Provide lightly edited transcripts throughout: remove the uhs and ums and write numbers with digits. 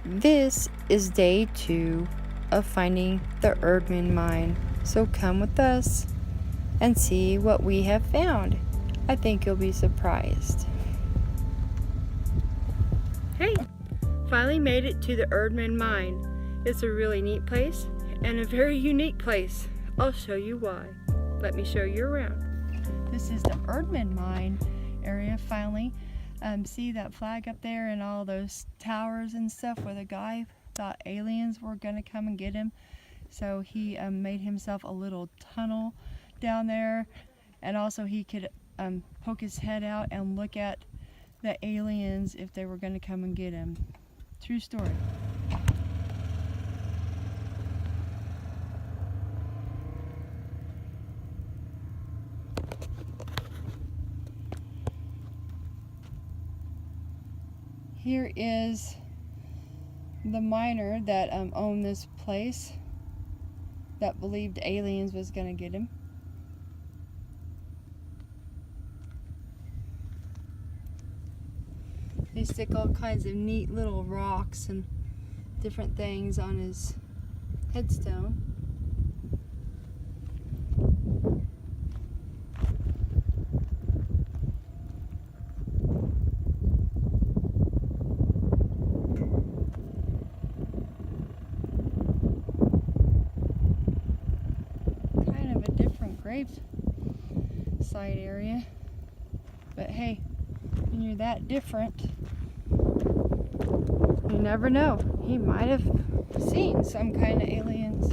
This is day 2 of finding the Erdman mine, so come with us and see what we have found. I think you'll be surprised. Hey, finally made it to the Erdman mine. It's a really neat place and a very unique place. I'll show you why. Let me show you around. This is the Erdman mine area finally. See that flag up there and all those towers and stuff where the guy thought aliens were gonna come and get him. So he made himself a little tunnel down there, and also he could poke his head out and look at the aliens if they were gonna come and get him. True story. Here is the miner that owned this place, that believed aliens was gonna get him. They stick all kinds of neat little rocks and different things on his headstone. Grave site area, but hey, when you're that different, you never know. He might have seen some kind of aliens.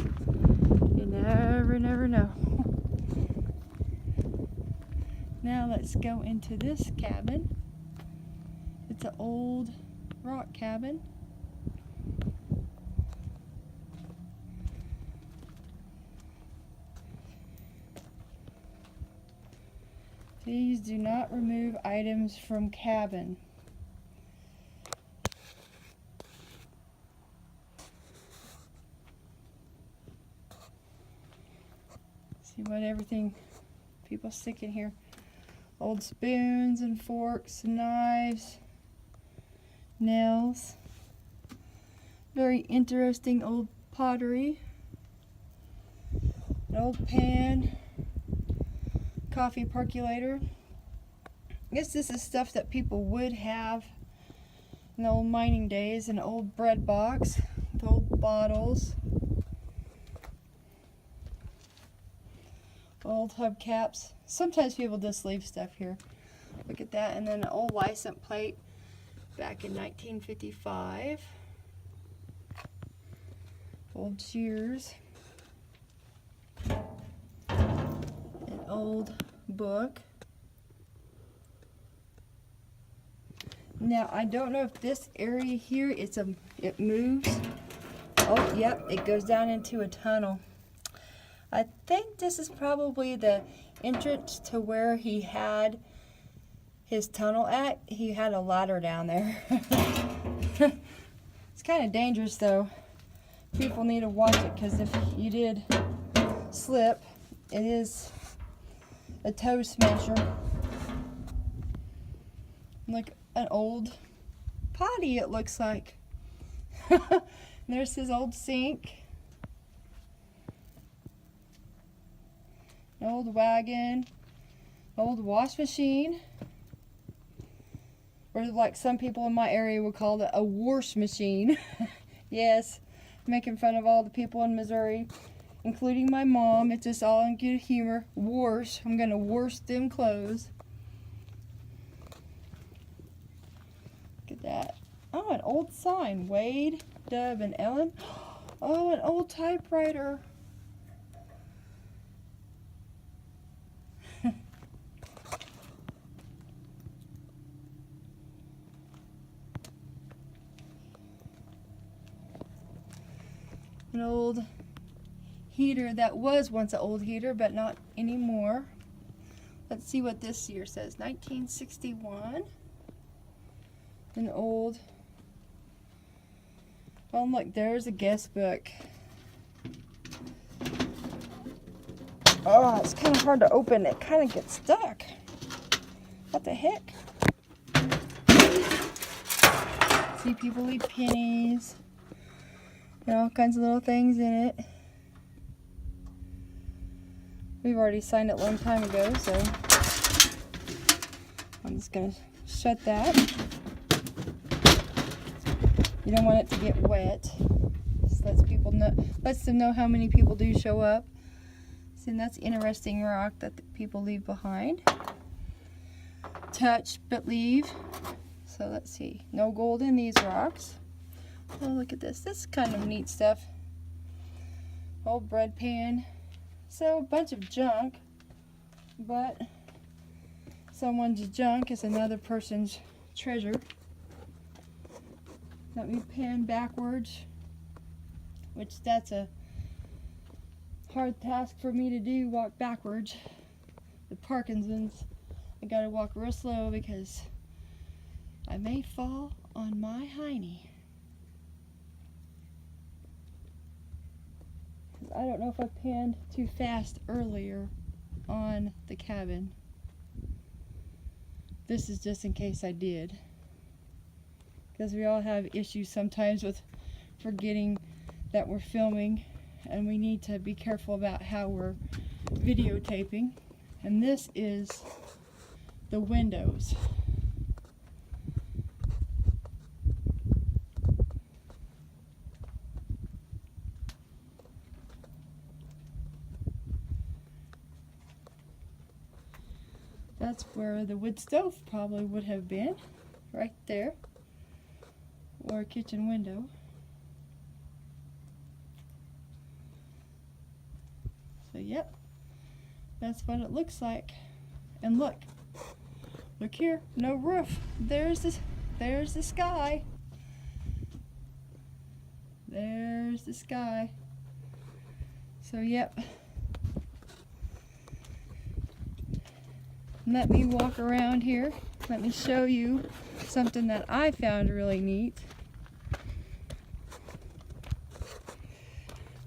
You never know. Now let's go into this cabin. It's an old rock cabin. Please do not remove items from cabin. See what everything people stick in here. Old spoons and forks and knives, nails. Very interesting old pottery. An old pan. Coffee percolator. I guess this is stuff that people would have in the old mining days. An old bread box with old bottles, old hubcaps. Sometimes people just leave stuff here. Look at that. And then an old license plate back in 1955. Old shears. Old book. Now I don't know if this area here it moves. Oh yep, it goes down into a tunnel. I think this is probably the entrance to where he had his tunnel at. He had a ladder down there. It's kind of dangerous though. People need to watch it, because if you did slip, it is a toe smasher. Like an old potty, it looks like. There's his old sink. An old wagon. Old wash machine. Or like some people in my area would call it a wash machine. Yes, making fun of all the people in Missouri, including my mom. It's just all in good humor. Wash. I'm gonna wash them clothes. Look at that. Oh, an old sign. Wade, Dub, and Ellen. Oh, an old typewriter. An old heater that was once an old heater, but not anymore. Let's see what this year says. 1961. An old. Oh look, there's a guest book. Oh, it's kind of hard to open. It kind of gets stuck. What the heck? See, people leave pennies and all kinds of little things in it. We've already signed it a long time ago, so I'm just gonna shut that. You don't want it to get wet. Just lets them know how many people do show up. See, and that's interesting rock that the people leave behind. Touch but leave. So let's see. No gold in these rocks. Oh, look at this. This is kind of neat stuff. Old bread pan. So a bunch of junk, but someone's junk is another person's treasure. Let me pan backwards, which that's a hard task for me to do, walk backwards. The Parkinson's, I gotta walk real slow because I may fall on my hiney. I don't know if I panned too fast earlier on the cabin. This is just in case I did, because we all have issues sometimes with forgetting that we're filming, and we need to be careful about how we're videotaping. And this is the windows. That's where the wood stove probably would have been, right there, or a kitchen window. So yep, that's what it looks like. And look here, no roof. There's the sky. There's the sky. So yep. Let me walk around here. Let me show you something that I found really neat.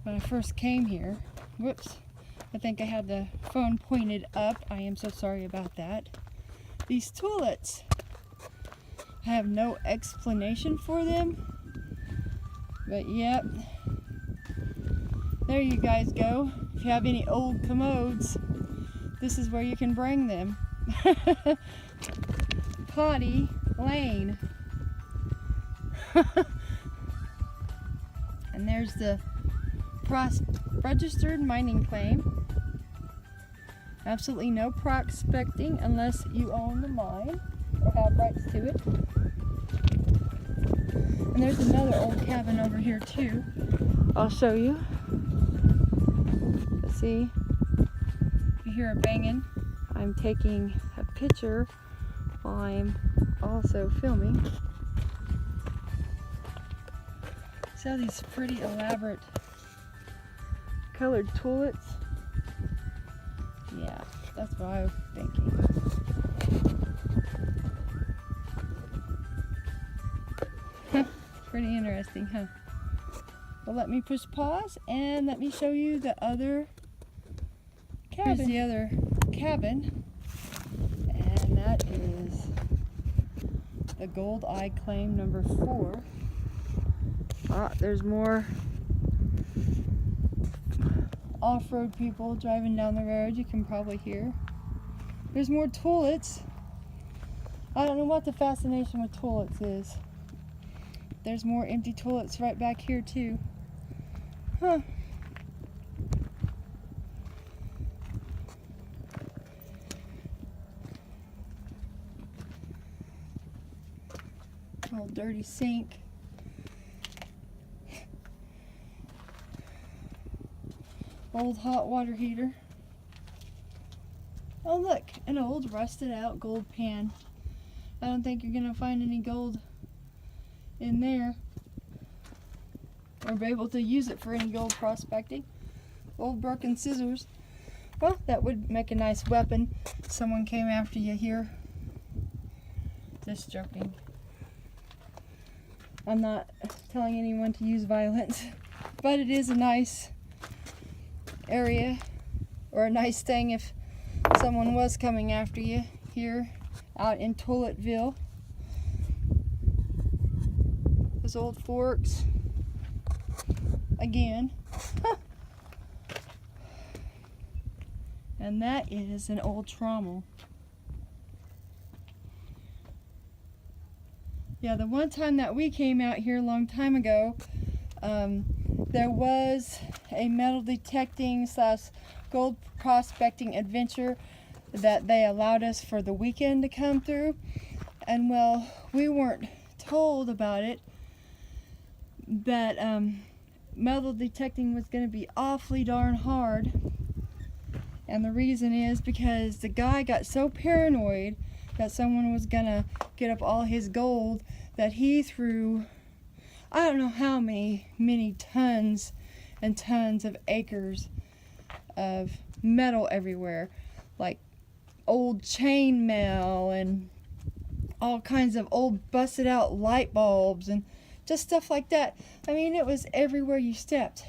When I first came here, whoops, I think I had the phone pointed up. I am so sorry about that. These toilets, I have no explanation for them, but yep, there you guys go. If you have any old commodes, this is where you can bring them. Potty Lane. And there's the registered mining claim. Absolutely no prospecting unless you own the mine or have rights to it. And there's another old cabin over here too. I'll show you. Let's see. You hear a banging. I'm taking a picture while I'm also filming. See all these pretty elaborate colored toilets? Yeah, that's what I was thinking. Pretty interesting, huh? Well, let me push pause and let me show you the other cabin. Here's the other cabin, and that is the Gold Eye Claim number 4. Ah, there's more off-road people driving down the road. You can probably hear. There's more toilets. I don't know what the fascination with toilets is. There's more empty toilets right back here too. Huh. Old dirty sink. Old hot water heater. Oh look, an old rusted out gold pan. I don't think you're gonna find any gold in there or be able to use it for any gold prospecting. Old broken scissors. Well, that would make a nice weapon. Someone came after you here. Just joking. I'm not telling anyone to use violence, but it is a nice area, or a nice thing if someone was coming after you here out in Toiletville. those old forks. Again. And that is an old trommel. Yeah, the one time that we came out here a long time ago, there was a metal detecting / gold prospecting adventure that they allowed us for the weekend to come through. And well, we weren't told about it, that metal detecting was going to be awfully darn hard. And the reason is because the guy got so paranoid that someone was going to get up all his gold that he threw, I don't know how many tons and tons of acres of metal everywhere, like old chain mail and all kinds of old busted out light bulbs and just stuff like that. I mean, it was everywhere you stepped.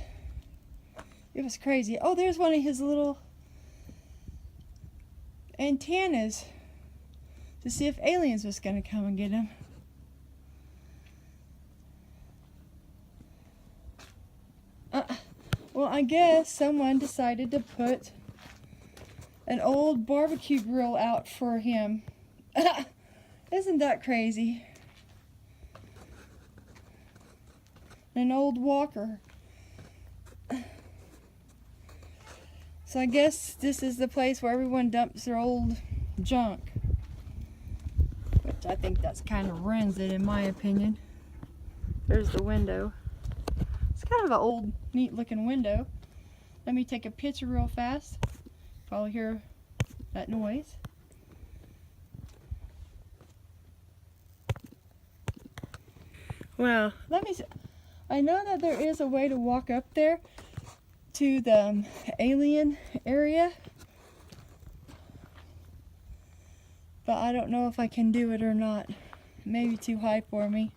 It was crazy. Oh, there's one of his little antennas to see if aliens was going to come and get him. Well, I guess someone decided to put an old barbecue grill out for him. Isn't that crazy? An old walker. So I guess this is the place where everyone dumps their old junk. Which I think that's kind of ruins it, in my opinion. There's the window. It's kind of an old, neat looking window. Let me take a picture real fast. Probably hear that noise. Well, let me see. I know that there is a way to walk up there to the alien area, but I don't know if I can do it or not. It may be too high for me.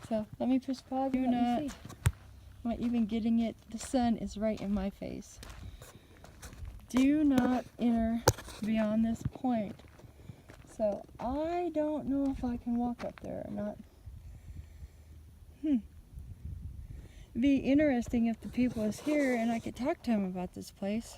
So let me push pause. Do not. I'm not even getting it. The sun is right in my face. Do not enter beyond this point. So I don't know if I can walk up there or not. It'd be interesting if the people was here and I could talk to them about this place.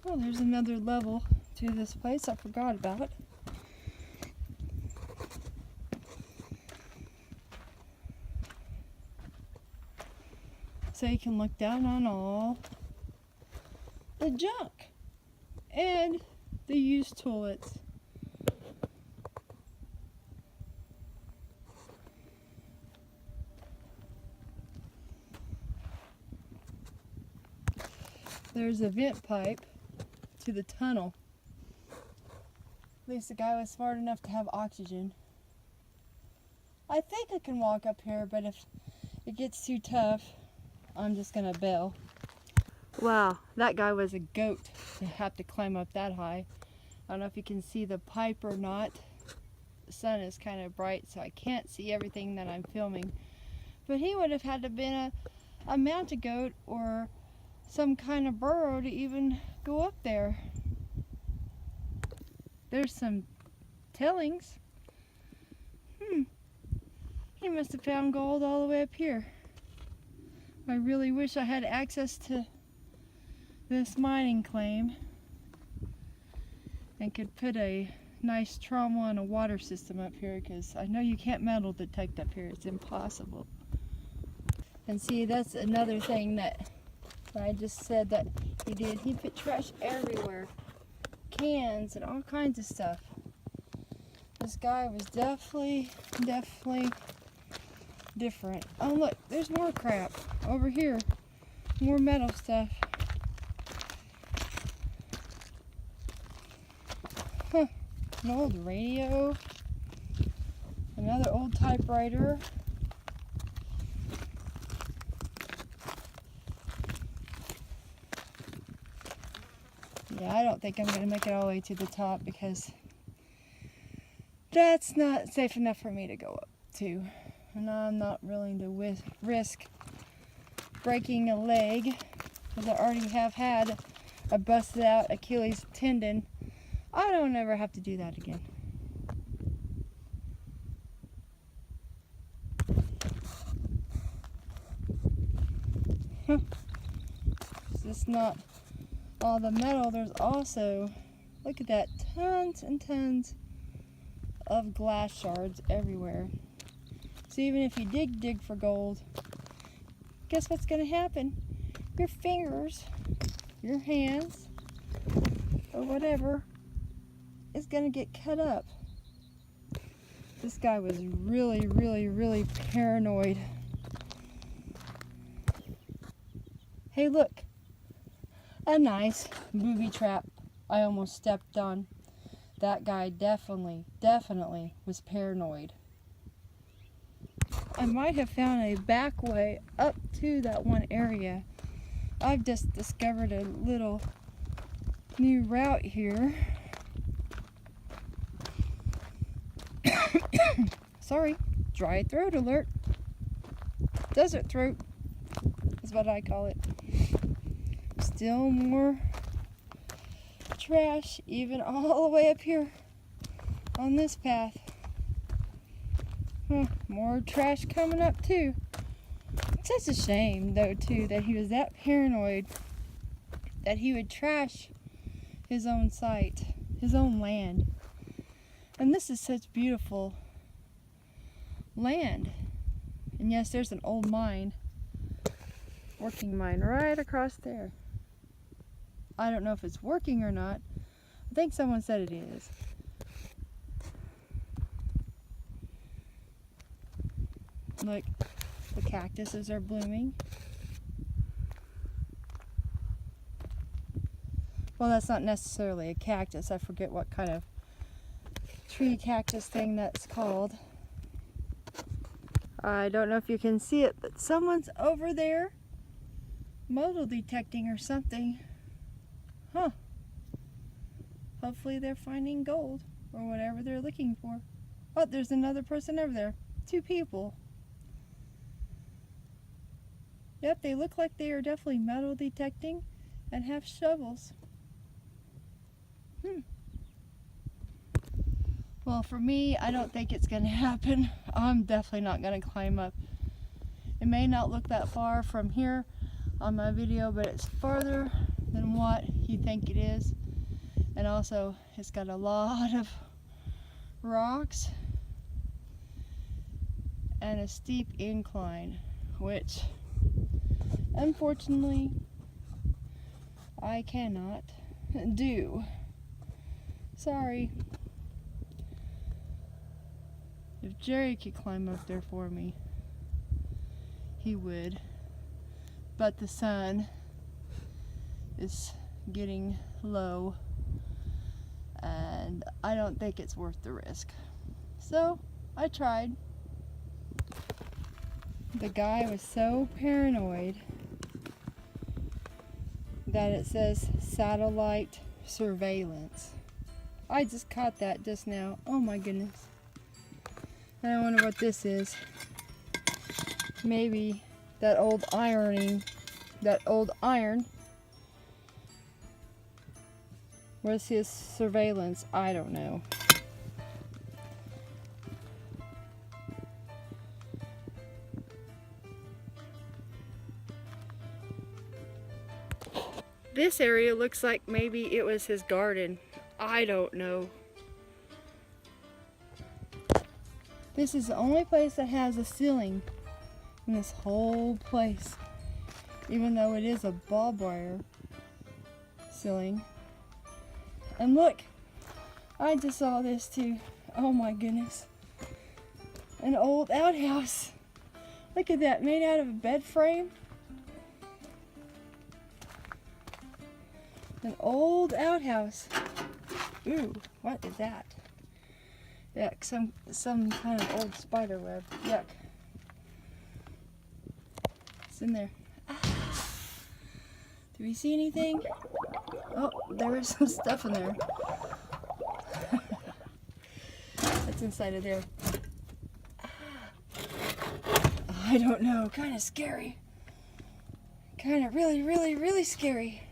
Oh, there's another level to this place I forgot about. So you can look down on all the junk and the used toilets. There's a vent pipe to the tunnel. At least the guy was smart enough to have oxygen. I think I can walk up here, but if it gets too tough, I'm just gonna bail. Wow, that guy was a goat to have to climb up that high. I don't know if you can see the pipe or not. The sun is kind of bright, so I can't see everything that I'm filming. But he would have had to been a mountain goat or some kind of burrow to even go up there. There's some tillings. He must have found gold all the way up here. I really wish I had access to this mining claim and could put a nice trommel and a water system up here, because I know you can't metal detect up here. It's impossible. And see, that's another thing that I just said that he did. He put trash everywhere. Cans and all kinds of stuff. This guy was definitely different. Oh look, there's more crap over here. More metal stuff. An old radio. Another old typewriter. Yeah, I don't think I'm going to make it all the way to the top because That's not safe enough for me to go up to. And I'm not willing to risk breaking a leg, because I already have had a busted out Achilles tendon. I don't ever have to do that again. It's just not all the metal. There's also, look at that, tons and tons of glass shards everywhere. So even if you dig for gold, guess what's going to happen? Your fingers, your hands, or whatever is going to get cut up. This guy was really, really, really paranoid. Hey, look, a nice booby trap I almost stepped on. That guy definitely was paranoid. I might have found a back way up to that one area. I've just discovered a little new route here. Sorry, dry throat alert. Desert throat is what I call it. Still more trash, even all the way up here on this path. More trash coming up too. It's such a shame though too that he was that paranoid that he would trash his own site, his own land. And this is such beautiful land. And yes, there's an old mine, working mine right across there. I don't know if it's working or not. I think someone said it is. Look, the cactuses are blooming. Well, that's not necessarily a cactus. I forget what kind of tree cactus thing that's called. I don't know if you can see it, but someone's over there metal detecting or something. Huh. Hopefully they're finding gold or whatever they're looking for. Oh, there's another person over there. 2 people. Yep, they look like they are definitely metal detecting and have shovels. Well, for me, I don't think it's going to happen. I'm definitely not going to climb up. It may not look that far from here on my video, but it's farther than what you think it is. And also, it's got a lot of rocks and a steep incline, which unfortunately I cannot do. Sorry. If Jerry could climb up there for me, he would. But the sun is getting low, and I don't think it's worth the risk. So I tried. The guy was so paranoid that it says satellite surveillance. I just caught that just now. Oh my goodness. I wonder what this is. Maybe that old iron was his surveillance. I don't know. This area looks like maybe it was his garden. I don't know. This is the only place that has a ceiling in this whole place, even though it is a barbed wire ceiling. And look, I just saw this too. Oh my goodness. An old outhouse. Look at that, made out of a bed frame. An old outhouse. Ooh, what is that? Yuck, some kind of old spider web. Yuck. It's in there. Ah. Do we see anything? Oh, there is some stuff in there. That's What's inside of there? I don't know. Kind of scary. Kind of really scary.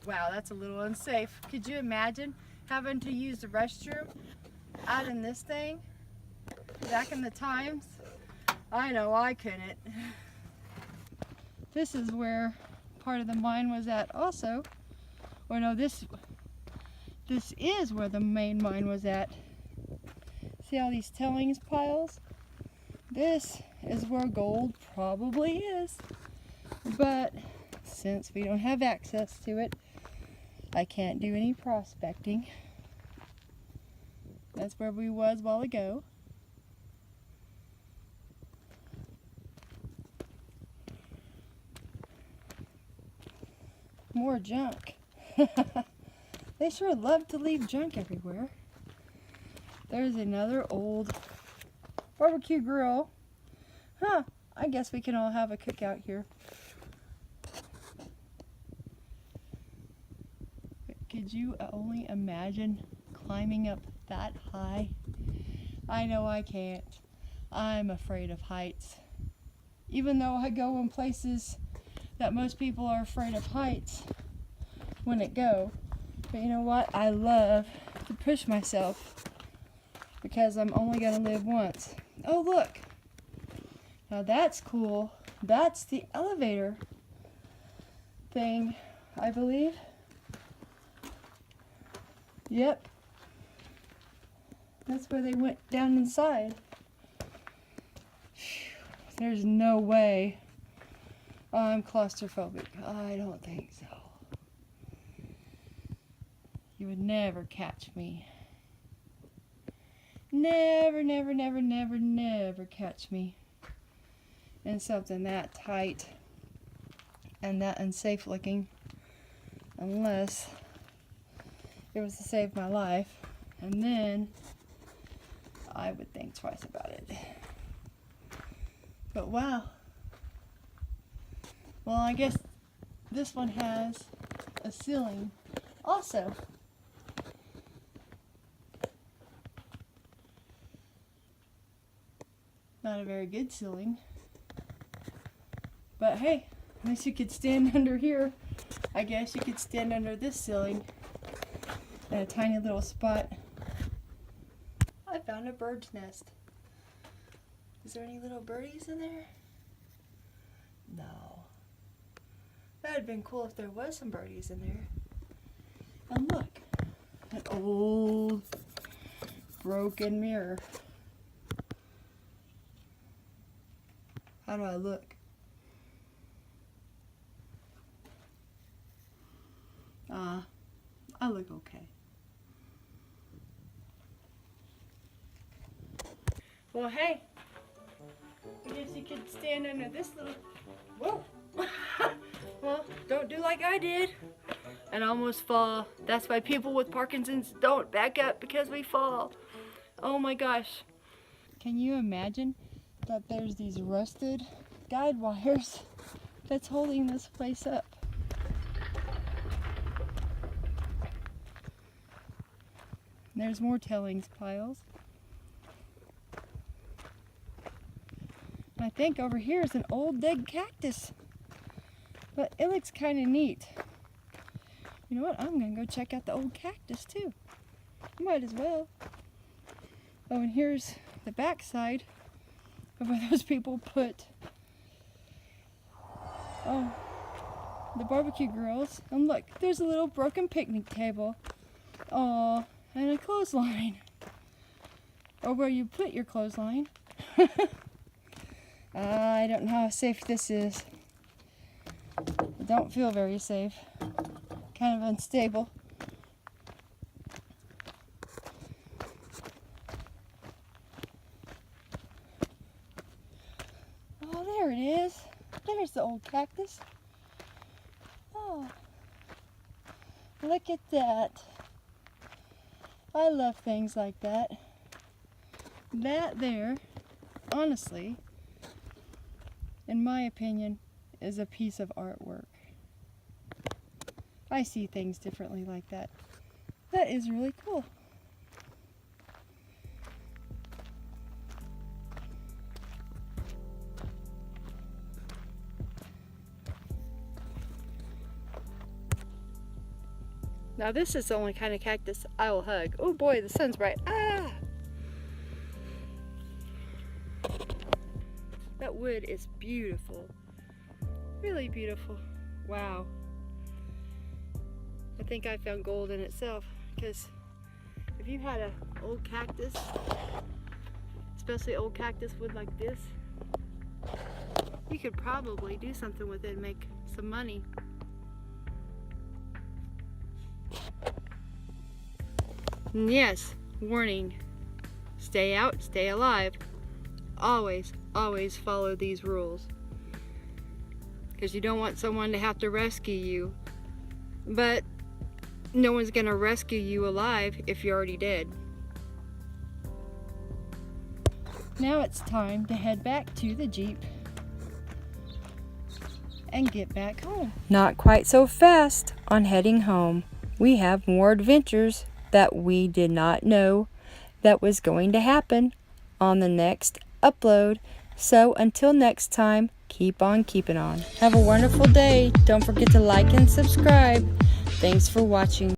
Wow, that's a little unsafe. Could you imagine having to use the restroom out in this thing back in the times? I know I couldn't. This is where part of the mine was at also. Or no, this is where the main mine was at. See all these tailings piles? This is where gold probably is. But since we don't have access to it, I can't do any prospecting. That's where we was a while ago. More junk. They sure love to leave junk everywhere. There's another old barbecue grill. Huh, I guess we can all have a cookout here. Could you only imagine climbing up that high? I know I can't. I'm afraid of heights. Even though I go in places that most people are afraid of heights when it go. But you know what? I love to push myself because I'm only going to live once. Oh, look. Now that's cool. That's the elevator thing, I believe. Yep. That's where they went down inside. There's no way. I'm claustrophobic. I don't think so. You would never catch me. Never catch me in something that tight and that unsafe looking, unless it was to save my life, and then I would think twice about it. But wow. Well, I guess this one has a ceiling also. Not a very good ceiling. But hey, at least you could stand under here. I guess you could stand under this ceiling in a tiny little spot. I found a bird's nest. Is there any little birdies in there? No. That would have been cool if there was some birdies in there. And look, an old broken mirror. How do I look? I look okay. Well, hey, I guess you could stand under this little, whoa. Well, don't do like I did and almost fall. That's why people with Parkinson's don't back up, because we fall. Oh my gosh. Can you imagine that there's these rusted guide wires that's holding this place up? There's more tailings piles. I think over here is an old dead cactus. But it looks kind of neat. You know what? I'm going to go check out the old cactus too. Might as well. Oh, and here's the back side of where those people put the barbecue grills. And look, there's a little broken picnic table. Oh, and a clothesline. Or where you put your clothesline. I don't know how safe this is. I don't feel very safe. Kind of unstable. Oh, there it is. There's the old cactus. Oh, look at that. I love things like that. That there, honestly, in my opinion, is a piece of artwork. I see things differently like that. That is really cool. Now this is the only kind of cactus I will hug. Oh boy, the sun's bright. Ah! That wood is beautiful. Really beautiful. Wow. I think I found gold in itself, because if you had an old cactus, especially old cactus wood like this, you could probably do something with it and make some money. And yes, warning, stay out, stay alive. Always, always follow these rules, because you don't want someone to have to rescue you, but no one's gonna rescue you alive if you're already dead. Now it's time to head back to the Jeep and get back home. Not quite so fast on heading home. We have more adventures that we did not know that was going to happen on the next upload. So until next time, keep on keeping on. Have a wonderful day. Don't forget to like and subscribe. Thanks for watching.